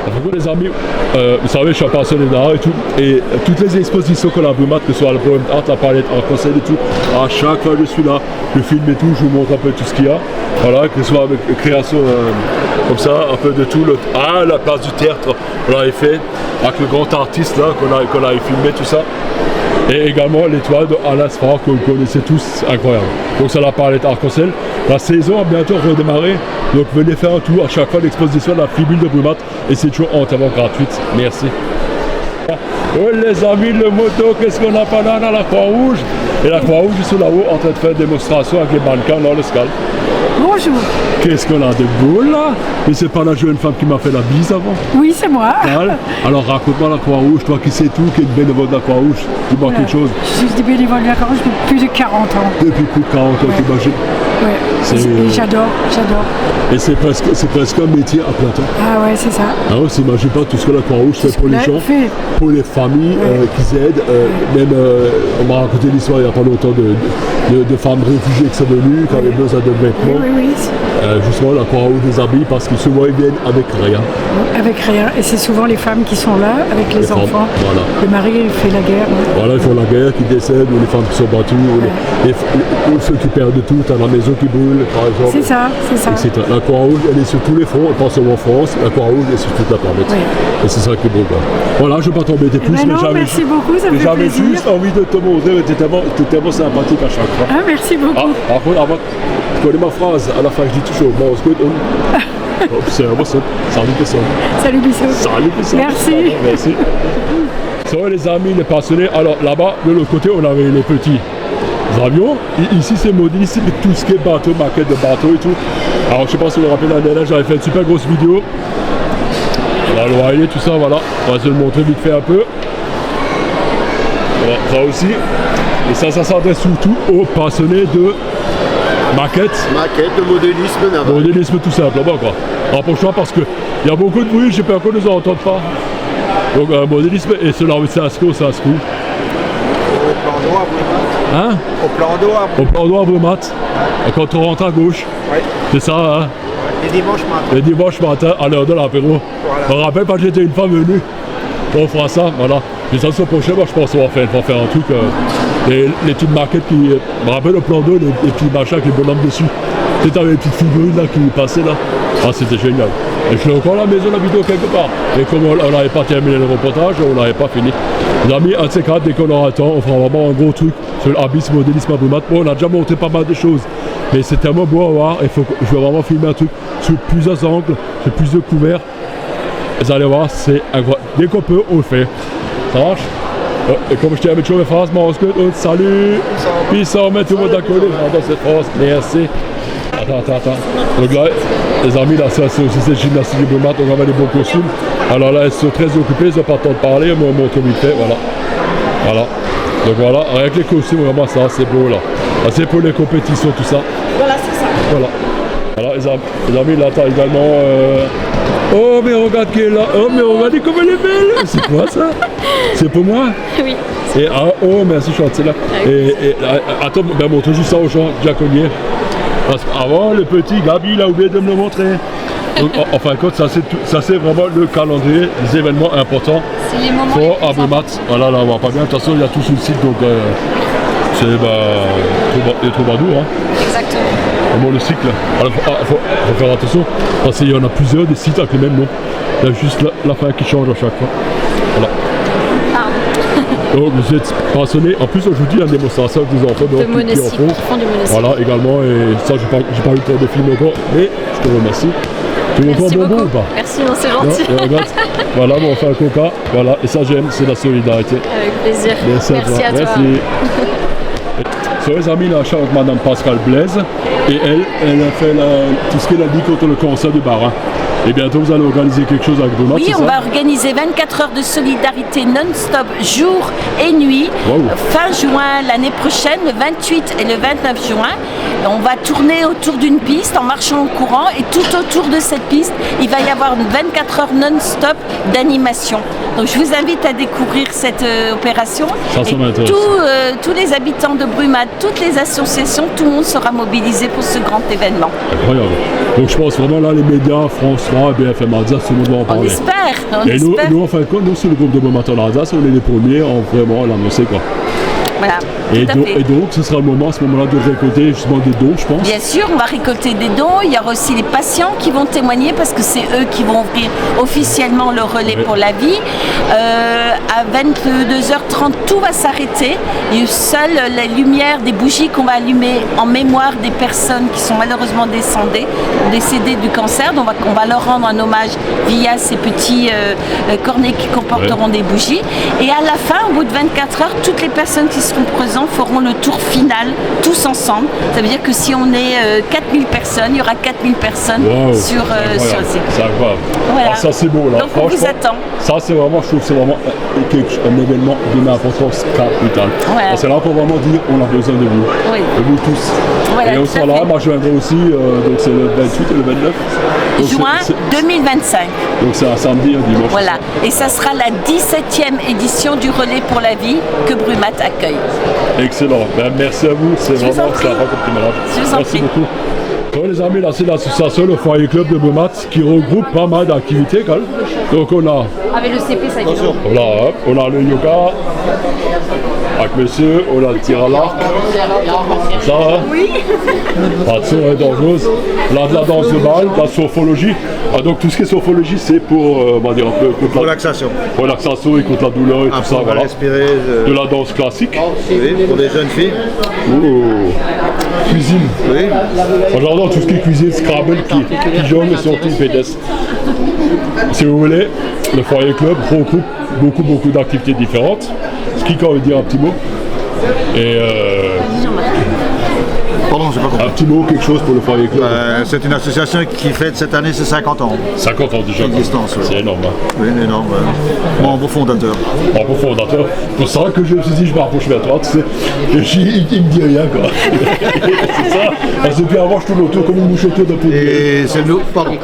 Beaucoup les amis, vous savez, je suis un passionné d'art et tout, et toutes les expositions qu'on a à Brumat, que ce soit le Poem Art, la palette, en conseil et tout, à chaque fois je suis là, je filme et tout, je vous montre un peu tout ce qu'il y a, voilà, que ce soit avec création comme ça, un peu de tout, la place du théâtre, on l'avait fait, avec le grand artiste là, qu'on a filmé, tout ça. Et également l'étoile de Alain Sfar que vous connaissez tous, incroyable. Donc ça la palette arc-en-ciel. La saison a bientôt redémarré, donc venez faire un tour à chaque fois l'exposition de la tribune de Brumat et c'est toujours entièrement gratuite. Merci. Oh les amis, le moto, qu'est-ce qu'on a pas là dans la Croix-Rouge? Et la Croix-Rouge est sur là-haut en train de faire une démonstration avec les mannequins dans le Scal. Bonjour. Qu'est-ce qu'on a de beau là? Mais c'est pas la jeune femme qui m'a fait la bise avant? Oui, c'est moi. Alors raconte-moi la Croix-Rouge, toi qui sais tout, qui est bénévole de la Croix-Rouge, dis-moi quelque chose. Je suis bénévole de la Croix-Rouge depuis plus de 40 ans. Depuis plus de 40 ans, t'imagines? Ouais, j'adore. Et c'est presque un métier à plein temps. Ah ouais, c'est ça. Ah on s'imagine pas tout ce que la Croix-Rouge fait pour les gens, pour les familles qui aident. Même, on m'a raconté l'histoire il n'y a pas longtemps de femmes réfugiées qui sont venues, qui avaient besoin de vêtements. Oui. Justement, la Croix-Rouge les habille parce que souvent ils viennent avec rien. Avec rien. Et c'est souvent les femmes qui sont là avec les enfants. Voilà. Le mari il fait la guerre. Voilà, ils font la guerre, qui décèdent, ou les femmes qui sont battues, ou ceux qui perdent tout, à la maison qui brûle, par exemple. C'est ça. Etc. La Croix-Rouge, elle est sur tous les fronts, pas seulement en France, la Croix-Rouge est sur toute la planète. Et c'est ça qui est beau. Voilà, je ne vais pas t'embêter plus, mais merci beaucoup, ça me fait plaisir. J'avais juste envie de te montrer, tu es tellement sympathique à chaque fois. Ah, merci beaucoup. Par contre, je connais ma phrase, à la fin je dis toujours, bon, c'est un bosson. Salut Bissau. Salut Bissau. Salut Bissau. Merci. Ça va les amis, les passionnés. Alors là-bas, de l'autre côté, on avait les petits avions. Ici, c'est modélisé avec tout ce qui est bateau, maquette de bateau et tout. Alors, je sais pas si vous vous rappelez, l'année dernière, j'avais fait une super grosse vidéo. La loyer, tout ça, voilà. On va se le montrer vite fait un peu. Voilà, ça aussi. Et ça s'adresse surtout aux passionnés de maquette, de modélisme naval. Modélisme tout simplement quoi. Rapproche-toi parce qu'il y a beaucoup de bruit, j'ai peur qu'on ne nous entende pas. Donc modélisme et cela c'est un screw. Au plan d'eau à Brumat. Hein? Au plan d'eau à Brumat. Au plan d'eau à Brumat. Quand on rentre à gauche. Oui. C'est ça hein? Les dimanches matin à l'heure de l'apéro. Voilà. Je me rappelle quand j'étais une fois venu. On fera ça, voilà. Mais ça se prochain, moi je pense qu'on va faire un truc. Les petites maquettes qui me rappellent au plan d'eau, les petits machins avec les bonhommes dessus. Tu sais, t'avais les petites figurines là qui passaient là. Ah, c'était génial. Et je suis encore à la maison, la vidéo quelque part. Et comme on n'avait pas terminé le reportage, on n'avait pas fini. Les amis, un de ces quatre, dès qu'on aura le temps, on fera vraiment un gros truc sur l'Abyss Modélisme à Brumat. Bon, on a déjà montré pas mal de choses. Mais c'est tellement beau à voir. Je vais vraiment filmer un truc sur plusieurs angles, sur plusieurs couverts. Vous allez voir, c'est incroyable. Dès qu'on peut, on le fait. Ça marche? Et comme je termine toujours mes phrases, salut! Puis ça, on met tout le monde à coller dans cette phrase. Merci. Attends. Donc là, les amis, là, c'est aussi cette gymnastique du Brumat, on va avoir des beaux costumes. Alors là, elles sont très occupées, ils n'ont pas le temps de parler, mais on montre vite fait, voilà. Donc voilà, avec les costumes, vraiment ça, c'est beau là. C'est pour les compétitions, tout ça. Voilà, c'est ça. Voilà. Voilà, les amis, là, t'as également... Oh, mais regarde qui est là. Oh, mais regardez comme elle est belle. C'est quoi ça? C'est pour moi? Oui. Et, oh, merci, Chante, c'est là. Attends, ben, montre juste ça aux gens, Diaconnier. Parce qu'avant, le petit Gabi, il a oublié de me le montrer. Donc, en fin de compte, ça c'est vraiment le calendrier des événements importants pour Brumat. Voilà, là, on voit pas bien. De toute façon, il y a tout sur le site, donc c'est les troubadours. Hein. Exactement. Vraiment le cycle. Alors, faut faire attention, parce qu'il y en a plusieurs des sites avec le même nom. Il y a juste la fin qui change à chaque fois. Voilà. Donc vous êtes passionné. En plus aujourd'hui il y a une démonstration avec des enfants de monocycle, qui font du monocycle. Voilà également, et ça j'ai pas eu le temps de filmer encore, mais je te remercie. Tu veux encore bonbon ou pas? Merci, non, c'est gentil. Non, voilà, bon, on fait un coca, voilà, et ça j'aime, c'est la solidarité. Avec plaisir. Merci à toi. Sur les amis, là, je suis avec Madame Pascal Blaise, et elle a fait tout ce qu'elle a dit contre le cancer du Bas-Rhin. Et bientôt vous allez organiser quelque chose avec Brumat. Oui, on va organiser 24 heures de solidarité non-stop, jour et nuit, fin juin l'année prochaine, le 28 et le 29 juin. On va tourner autour d'une piste en marchant en courant, et tout autour de cette piste, il va y avoir 24 heures non-stop d'animation. Donc je vous invite à découvrir cette opération. Ça m'intéresse. Tous les habitants de Brumat, toutes les associations, tout le monde sera mobilisé pour ce grand événement. Incroyable. Donc je pense vraiment là, les médias, France 3, BFM Alsace, tout le monde va en parler. On espère. Et nous, en fin de compte, nous, sur le groupe de Brumat en Alsace, on est les premiers à vraiment l'annoncer, quoi. Voilà. Et donc, ce sera le moment, à ce moment-là, de récolter justement des dons, je pense. Bien sûr, on va récolter des dons. Il y aura aussi les patients qui vont témoigner, parce que c'est eux qui vont ouvrir officiellement le relais pour la vie. À 22h30, tout va s'arrêter. Et seule la lumière des bougies qu'on va allumer en mémoire des personnes qui sont malheureusement décédées du cancer. Donc on va leur rendre un hommage via ces petits cornets qui comporteront des bougies. Et à la fin, au bout de 24 heures, toutes les personnes qui seront présents feront le tour final tous ensemble. Ça veut dire que si on est 4000 personnes, il y aura 4000 personnes sur le site. C'est incroyable. Voilà. Ça c'est beau là. Donc on vous attend. Ça c'est vraiment, je trouve que c'est vraiment un événement d'une importance capitale. C'est là qu'on va vraiment dire on a besoin de vous. Oui. De vous tous. Voilà, et on sera là, moi je viendrai aussi, donc c'est le 28 et le 29. Donc juin 2025. Donc c'est un samedi, un dimanche. Voilà. Et ça sera la 17e édition du Relais pour la vie que Brumat accueille. Excellent. Ben, merci à vous. C'est vraiment ça comme malade. Merci beaucoup. Bon, les amis, là c'est l'association, le Foyer Club de Brumat, qui regroupe pas mal d'activités. Donc on a... Avec le CP, ça y est. Voilà, on a le yoga avec monsieur, on a le tir à l'arc. Ça, hein? Oui. Pas de son dangereuse. On a de la danse de balle, de la sophologie. Ah, donc tout ce qui est sophologie, c'est pour, on va dire un peu contre relaxation. Relaxation et contre la douleur et tout ça. Voilà. Respirer, de la danse classique. Oui, pour les jeunes filles. Cuisine. Oui. J'adore tout ce qui est cuisine, Scrabble, qui jongle et sortie pédestre. Si vous voulez, le Foyer Club regroupe beaucoup d'activités différentes. Ce qui veut dire un petit mot. Et Pardon, j'ai pas compris. Un petit mot, quelque chose pour le Foyer Club. C'est une association qui fête cette année ses 50 ans. 50 ans déjà. D'existence. C'est énorme. Hein. Oui, énorme. Membre fondateur. Membre fondateur. Pour ça que je me suis dit, je me rapproche vers toi, tu sais. Il me dit rien, quoi. C'est ça. Parce que depuis avant, je tourne autour comme une mouche autour d'un pot. Et c'est nous, pardon.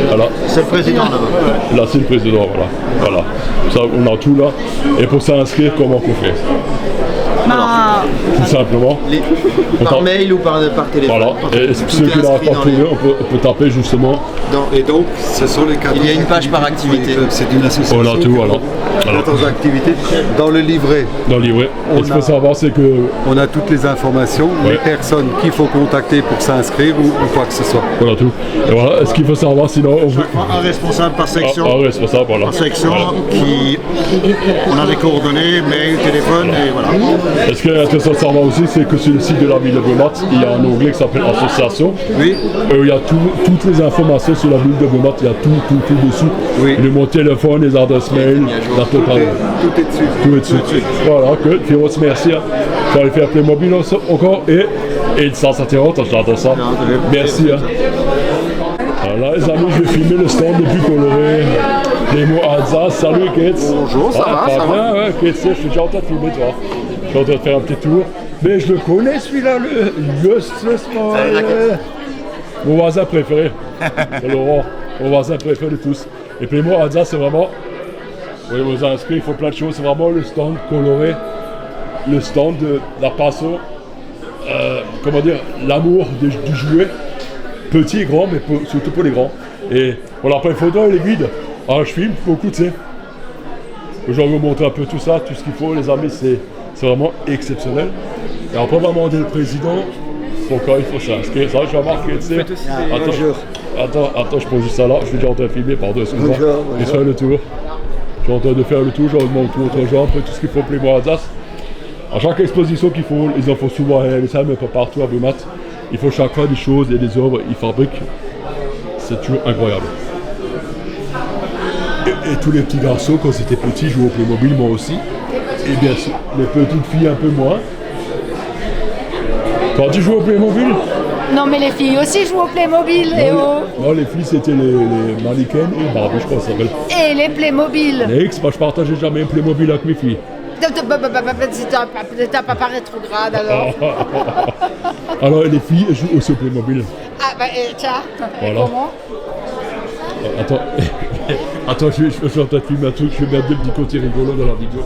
Voilà. C'est le président là-bas. Là, c'est le président, voilà. Ça, on a tout là. Et pour s'inscrire, comment on fait? Tout simplement. Par mail ou par téléphone. Voilà. Et ceux qui n'arrivent pas à trouver, on peut taper justement. Et donc, ce sont les 14 Il y a une page par activité. C'est une association. On a tout, voilà. 14 activités dans le livret. Dans le livret. Ce qu'il faut savoir, c'est que... On a toutes les informations, les personnes qu'il faut contacter pour s'inscrire ou quoi que ce soit. Voilà tout. Et voilà, ce qu'il faut savoir, sinon... Un responsable par section. Un responsable, voilà. Par section, qui... On a des coordonnées, mail, téléphone, et voilà. Et ce qui est intéressant de savoir aussi, c'est que sur le site de la ville de Brumat, il y a un onglet qui s'appelle Association. Oui. Il y a toutes les informations sur la ville de Brumat, il y a tout dessus. Oui. Mon téléphone, les adresses mail, la totale. Tout est dessus. Tout est dessus. Voilà, que Firos, merci. Ça va faire Playmobil encore et ça s'intéresse, j'adore ça. Merci. Alors là, les amis, je vais filmer le stand depuis coloré. Les mots Alsace. Salut, Kate. Bonjour, ça va, ça va. Ouais, Kate, je suis déjà en train de filmer, toi. Je suis en train de faire un petit tour. Mais je le connais, celui-là, le Justus. Mon voisin préféré, c'est Laurent, mon voisin préféré de tous. Et puis moi, Alsace, c'est vraiment, oui, vous inscrits, il faut plein de choses, c'est vraiment le stand coloré, le stand de la passion, comment dire, l'amour du jouet, petit et grand, mais surtout pour les grands. Et on a pris une photo, elle est vide. Alors je filme beaucoup, tu sais. Je vais vous montrer un peu tout ça, tout ce qu'il faut, les amis, c'est vraiment exceptionnel. Et après, on va demander le président pourquoi il faut s'inscrire. Ça, je vais marquer, tu sais. Attends, je pose juste ça là, je suis déjà en train de filmer, pardon, excuse-moi. Je fais le tour. Je suis en train de faire le tour, je vais montrer aux gens un peu tout ce qu'il faut pour les mois Alsace. À chaque exposition qu'ils font, ils en font souvent à LSM, mais pas partout à Brumath. Il faut chaque fois des choses et des œuvres, ils fabriquent. C'est toujours incroyable. Et tous les petits garçons, quand c'était petit, jouaient au Playmobil, moi aussi. Et bien sûr, les petites filles un peu moins. Quand tu joues au Playmobil? Non, mais les filles aussi jouent au Playmobil. Non, les filles, c'était les mannequins et Barbie, je crois que ça s'appelle. Et les Playmobil. Les X, moi je partageais jamais un Playmobil avec mes filles. T'as pas rétrograde alors. Alors les filles elles jouent aussi au Playmobil. Ah bah tiens, voilà. Comment Attends, je suis en train de filmer un truc, je vais mettre des petits côtés rigolos dans la vidéo.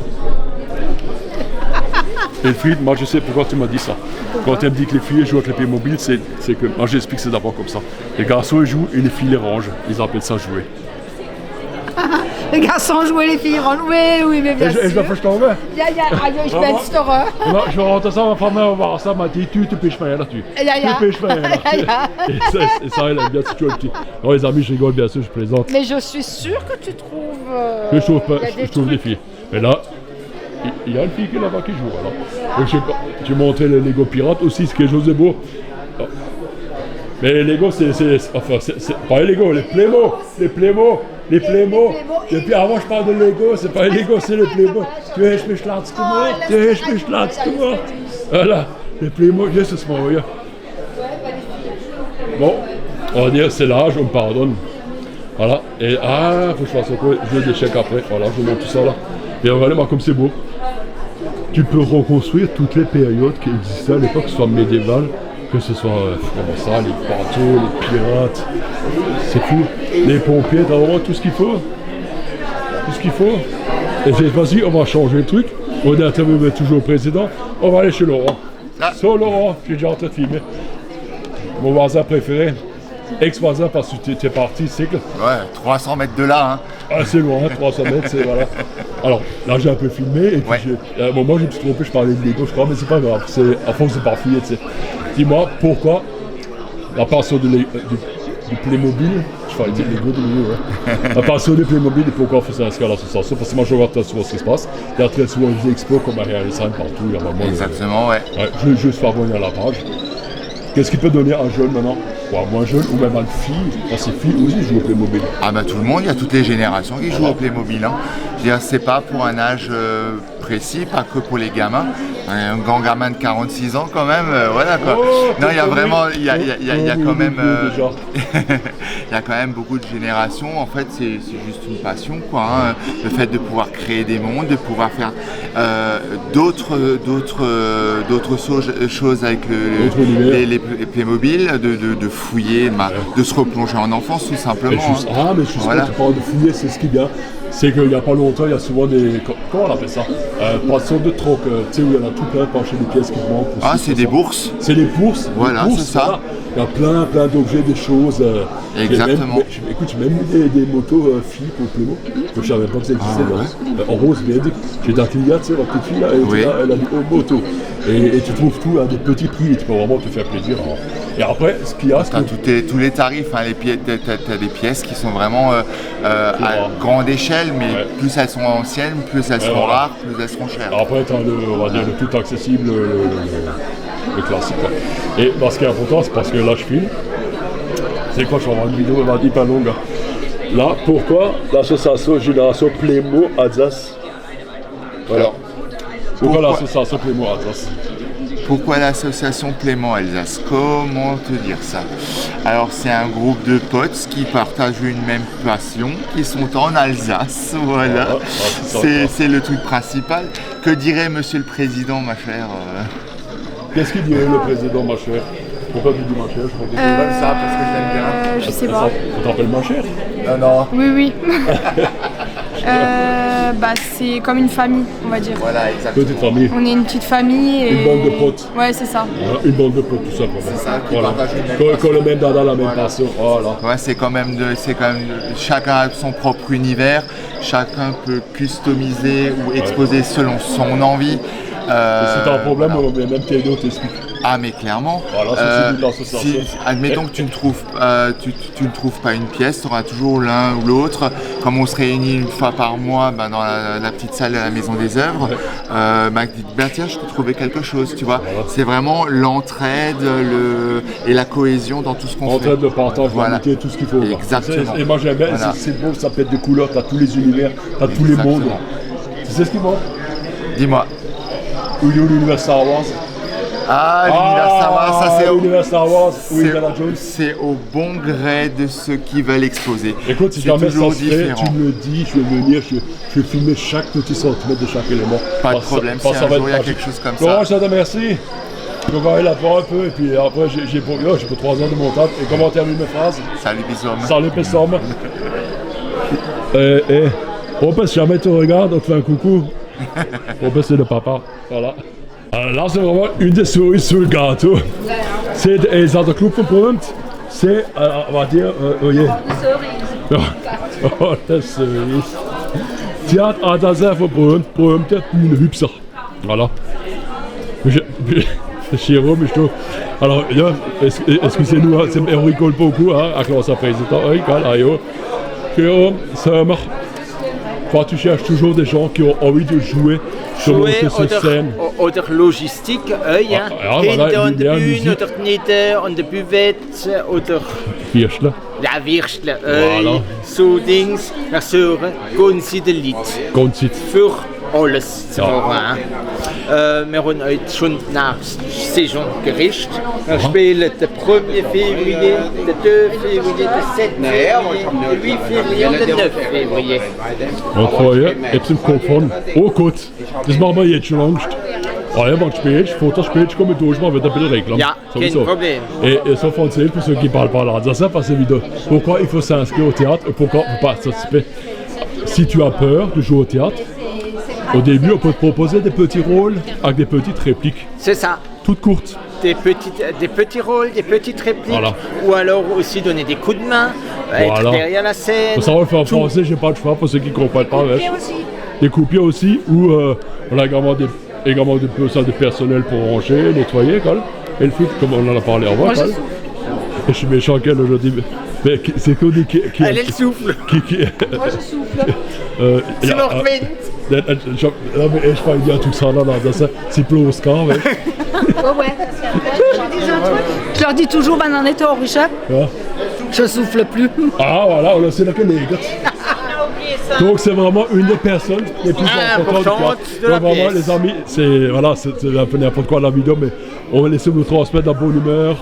Elfriede, moi je sais pourquoi tu m'as dit ça. Quand tu me dis que les filles jouent avec les Playmobil, c'est que, moi j'explique c'est d'abord comme ça. Les garçons ils jouent et les filles les rangent, ils appellent ça jouer. Les garçons jouent et les filles rangent, oui, mais bien sûr. Et je t'envoie. Ich bin Store. Je rentre ça, ma femme va voir ça, m'a dit tu te pêches rien là-dessus. Tu pêches rien là-dessus. Et ça, elle aime bien, c'est toujours le petit. Alors les amis, je rigole bien sûr, je plaisante. Mais je suis sûre que tu trouves. Je trouve des filles. Mais là, il y a une fille qui est là-bas qui joue. Alors. Tu montré les Lego Pirates aussi, ce qui est chose de beau. Mais les Lego, c'est pas les Lego, les Playmo. Les Playmo. Et puis avant, je parle de Lego, c'est pas les Lego, c'est les Playmo. Tu es Voilà, les Playmo, Jesus Maria. Bon, on va dire, c'est l'âge, on me pardonne. Voilà, et faut que je fasse un jeu d'échecs après. Voilà, je montre tout ça là. Et regardez-moi comme c'est beau. Tu peux reconstruire toutes les périodes qui existaient à l'époque, que ce soit médiévale, que ce soit ça, les bateaux, les pirates, c'est fou. Les pompiers, t'as vraiment tout ce qu'il faut. Tout ce qu'il faut. Et vas-y, on va changer le truc. On est interviewé toujours au président. On va aller chez Laurent. So Laurent, je suis déjà en train de filmer. Mon voisin préféré. Ex-voisin parce que tu es parti, c'est que... Ouais, 300 mètres de là. Hein. Ah, c'est loin, 300 mètres, c'est voilà. Alors, là j'ai un peu filmé et puis à un moment je me suis trompé, je parlais de Lego, je crois, mais c'est pas grave, à force de parfouiller, tu sais. Dis-moi, pourquoi la passion du Playmobil, je parlais de Lego de nouveau, la passion du Playmobil et pourquoi on fait ça à l'association, parce que moi je regarde très souvent ce qui se passe, il y a très souvent des expos comme à Réalisme partout, il y a vraiment... Exactement, ouais. Je vais juste faire abonner à la page. Qu'est-ce qu'il peut donner à un jeune maintenant? Ou à moins jeune, ou même à une fille, parce que les filles aussi jouent au Playmobil. Ah bah tout le monde, il y a toutes les générations qui jouent au Playmobil. Hein. Je veux dire, c'est pas pour un âge précis, pas que pour les gamins. Un grand gamin de 46 ans quand même, voilà quoi. Non, il y a vraiment, il y a quand même, il y a quand même beaucoup de générations. En fait, c'est juste une passion quoi. Hein. Le fait de pouvoir créer des mondes, de pouvoir faire d'autres choses avec les Playmobil, de fouiller, de se replonger en enfance tout simplement. Mais juste quand tu parles de fouiller, c'est ce qui est bien. C'est qu'il n'y a pas longtemps, il y a souvent des... Comment on appelle ça? Passion de troc, tu sais, où il y en a tout plein, pencher des pièces qui manquent. Ah, c'est des bourses. C'est des bourses. Voilà, c'est ça. Il y a plein d'objets, des choses. Exactement. Écoute, j'ai même mis des motos filles pour Playmo. Je ne savais pas que ça existait. En rose, bien dit. J'ai un client, tu sais, la petite fille, là, elle a dit « moto ». Et tu trouves tout à des petits prix et tu peux vraiment te faire plaisir. Et après, ce qu'il y a... tous les tarifs, hein, t'as des pièces qui sont vraiment à grande échelle, mais plus elles sont anciennes, plus elles seront rares, plus elles seront chères. Après, t'as on va dire le tout accessible, le classique. Quoi. Et ce qui est important, c'est parce que là, je filme. C'est quoi, je vais avoir une vidéo hyper longue. Là, pourquoi l'association Génération Playmo Alsace? Voilà. Pourquoi l'association Playmo Alsace? Pourquoi l'association Playmo Alsace? Comment te dire ça? Alors c'est un groupe de potes qui partagent une même passion, qui sont en Alsace, voilà. C'est le truc principal. Que dirait Monsieur le Président, ma chère? Qu'est-ce qu'il dirait le Président, ma chère? Pourquoi tu dis moins cher? Je ça parce que je l'aime bien. Je sais pas. Ça t'appelle moins cher? Non. Oui. C'est comme une famille, on va dire. Voilà, exactement. Petite famille. On est une petite famille et... Une bande de potes. Ouais, c'est ça. Voilà, une bande de potes, tout simplement. C'est ça, qui partage une même passion. Le même dada, la même passion. Voilà. Ouais, c'est quand même chacun a son propre univers, chacun peut customiser ou exposer selon son envie. Si t'as un problème, même Théodore t'explique. Ah mais clairement, admettons que tu ne trouves pas une pièce, tu auras toujours l'un ou l'autre. Comme on se réunit une fois par mois dans la petite salle de la Maison des Œuvres, tiens, je peux trouver quelque chose, tu vois. Voilà. C'est vraiment l'entraide et la cohésion dans tout ce qu'on fait. L'entraide, le partage, l'amitié, tout ce qu'il faut. Exactement. Et moi j'aime bien, c'est beau, ça pète de couleurs, t'as tous les univers, t'as tous les mondes. Tu sais ce qu'il manque? Dis-moi. L'univers Star Wars. Ah, l'univers Star Wars, ça c'est au bon gré de ceux qui veulent exposer. Écoute, si jamais ça se fait, tu me le dis, je vais venir, je vais filmer chaque petit centimètre de chaque élément. Pas de problème, si un jour il y a quelque chose comme ça. Bon, je te remercie. Je vais aller là-bas un peu, et puis après j'ai pour 3 heures de montage. Et comment on termine mes phrases? Salut, bisous. Salut, bisous. Si jamais tu regardes, on te fait un coucou. C'est le papa, voilà. Là, c'est vraiment une des cerises sur le gâteau. C'est les autres clubs berühmt. C'est, on va dire, das cerise. Theater hat das sehr berühmte Bühnenhübser. Voilà. Jérôme, je trouve. Alors, excusez-nous, on rigole beaucoup, avec notre président. Jérôme, Sommer. Tu cherches toujours des gens qui ont envie de jouer sur cette scène. Oder Logistik, hinter an der Bühne oder Knete, an der Buvette oder... Würstle. Ja, Würstle, so Dings, nach Sören, gehen sie den Lied. Für alles zu machen. Wir haben heute schon nach Saison Gericht. Wir spielen den 1er Février, den 2 Février, den 7 Février, den 8 Février und den 9 Février. Und jetzt im Kopf von, oh Gott, das machen wir jetzt schon Angst. Avant que je spielst, comme toi, je m'en vais taper le règlement. Ja, kein Problem. Et ça français, pour ceux qui parlent pas là, ça passe évident. Pourquoi il faut s'inscrire au théâtre et pourquoi il faut participer? Si tu as peur de jouer au théâtre, au début, on peut te proposer des petits rôles avec des petites répliques. C'est ça. Toutes courtes. Des petits rôles, des petites répliques. Voilà. Ou alors aussi donner des coups de main, être derrière la scène. Ça va le faire en français, j'ai pas le choix pour ceux qui ne comprennent pas. Des coupiers aussi, où on a également des salles de personnel pour ranger, nettoyer, et le foot, comme on en a parlé avant. Et je suis méchant qu'elle aujourd'hui. Mais c'est que des qui elle souffle. Moi je souffle. C'est leur ich fange ja total an, dass sie bloß gar weg. Ouais. Je leur dis toujours, on est au Richard. Je souffle plus. Ah voilà, on a c'est la collègue. Donc c'est vraiment une des personnes les plus importantes de la pièce. Vraiment les amis, c'est un peu n'importe quoi la vidéo, mais on va laisser vous transmettre la bonne humeur,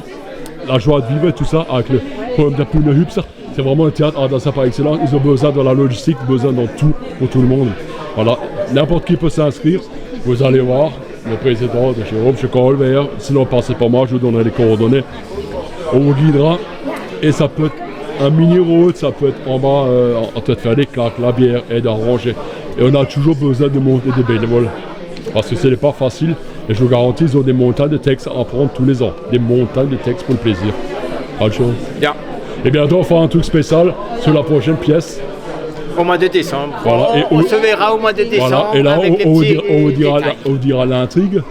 la joie de vivre et tout ça avec le problème de Bühnenhübser. C'est vraiment un théâtre dans sa par excellence. Ils ont besoin de la logistique, besoin de tout pour tout le monde. Voilà, n'importe qui peut s'inscrire. Vous allez voir le président de Jérôme, M. Colbert. Sinon, passez par moi, je vous donnerai les coordonnées. On vous guidera. Et ça peut être un mini-route, ça peut être en bas, en train de faire des claques, la bière et d'arranger. Et on a toujours besoin de monter des bénévoles. Parce que ce n'est pas facile. Et je vous garantis, ils ont des montagnes de textes à apprendre tous les ans. Des montagnes de textes pour le plaisir. Pas de chose. Yeah. Et bientôt, on fera un truc spécial sur la prochaine pièce. Au mois de décembre. Voilà. On se verra au mois de décembre. Voilà. Et là, avec on dira l'intrigue.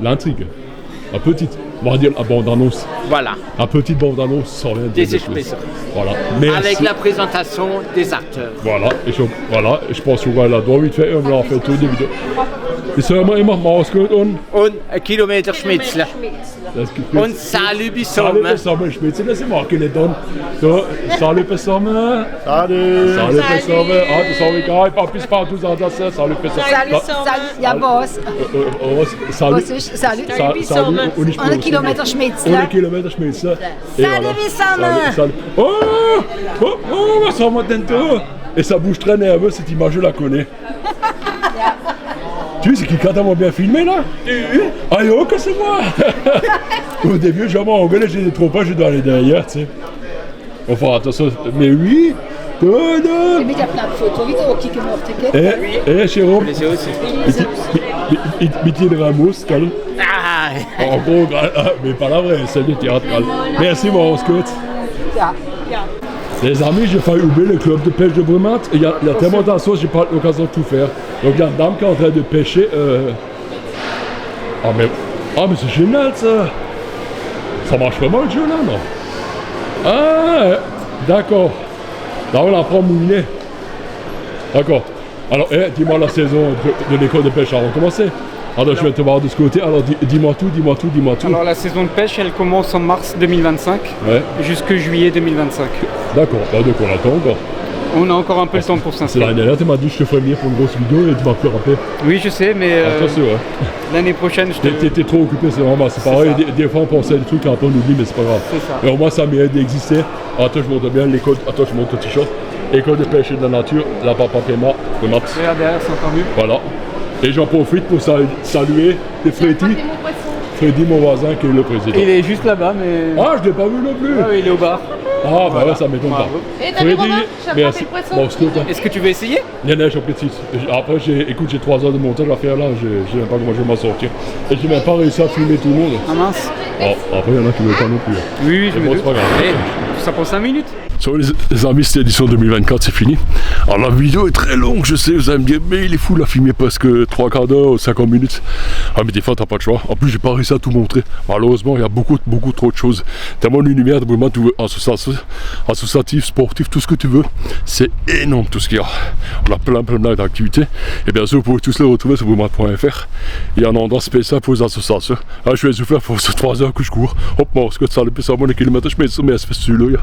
L'intrigue. La petite. On va dire la bande-annonce. Voilà. La petite bande-annonce sans rien dire. Voilà. Merci. Avec la présentation des acteurs. Voilà. Et je pense qu'on va là-dedans vite fait. On va faire toutes les vidéos. Ich soll immer Mausgut und ein Kilometer Schmitzler. Und salut bis Sommer. Salut bis Sommer, Schmitzler, das mag ich nicht dann. So, salut bis Sommer. Salut. Salut bis Sommer. Ah, das habe ich gar nicht. Bis partout ça das. Salut bis Sommer. Salut, ja was. Salut bis Sommer. Und ein Kilometer Schmitzler. Und ein Kilometer Schmitzler. Salut bis Sommer. Oh, was haben wir denn da? Et ça bouge très nerveux, cette image, je la connais. Tu sais, c'est qui quand bien filmé là? Ah yo, que c'est moi. Au début, je m'engueule, j'ai trop pas, je dois aller derrière, tu sais. On va faire attention, mais oui. Mais il y a plein de photos vidéo qui me Chéro, Mithil Ramos, calme. En gros, mais pas la vraie, celle du théâtre, calme. Merci, mon Scott. Les amis, j'ai failli oublier le club de pêche de Brumat. Il y a tellement d'assos, j'ai pas l'occasion de tout faire. Donc il y a une dame qui est en train de pêcher. Ah mais c'est génial ça. Ça marche vraiment le jeu là, non? Ah, d'accord. Là on apprend à mouiller. D'accord. Alors, dis-moi la saison de l'école de pêche a recommencé. Alors je vais te voir de ce côté. Alors dis-moi tout. Alors la saison de pêche, elle commence en mars 2025 jusqu'à juillet 2025. D'accord, donc on attend encore. On a encore un peu le temps pour s'inscrire. C'est l'année dernière, tu m'as dit que je te ferais venir pour une grosse vidéo et tu m'as plus rappelé. Oui, je sais, mais l'année prochaine, je te... T'es trop occupé, c'est normal. C'est pareil, des fois on pensait à des trucs, après on oublie, mais c'est pas grave. C'est ça. Et au moins ça mérite d'exister. Attends, je montre bien l'école. Attends, je montre le t-shirt. École de pêche et de la nature, la Papa Pema, le Mat. Regarde derrière, c'est encore mieux. Voilà. Et j'en profite pour saluer Freddy, mon voisin, qui est le président. Il est juste là-bas, mais... Ah, je l'ai pas vu non plus. Ah oui, il est au bar. Ah, bah ouais, ça m'étonne pas. Freddy, merci. Bon, est-ce que tu veux essayer? Non, je suis petit. Après, j'ai 3 heures de montage à faire là, je sais même pas comment je vais m'en sortir. Et j'ai même pas réussi à filmer tout le monde. Ah mince. Après, il y en a qui ne veulent pas non plus. Oui, je me doute. C'est pas grave. Ça prend 5 minutes. Sur les amis, cette édition 2024, c'est fini. Alors la vidéo est très longue, je sais, vous allez me dire, mais il est fou, il a filmé presque 3 quarts d'heure, 50 minutes. Ah mais des fois, t'as pas de choix. En plus, j'ai pas réussi à tout montrer. Malheureusement, il y a beaucoup trop de choses. Tellement l'univers de Brumat, associatif, sportif, tout ce que tu veux. C'est énorme tout ce qu'il y a. On a plein d'activités. Et bien sûr, vous pouvez tous les retrouver sur brumat.fr. Il y a un endroit spécial pour les associations. Ah, je vais souffler pour ces 3 heures que je cours. Hop, moi, ce que ça le plus à mon kilomètre, je mets ça, mais c'est celui-là.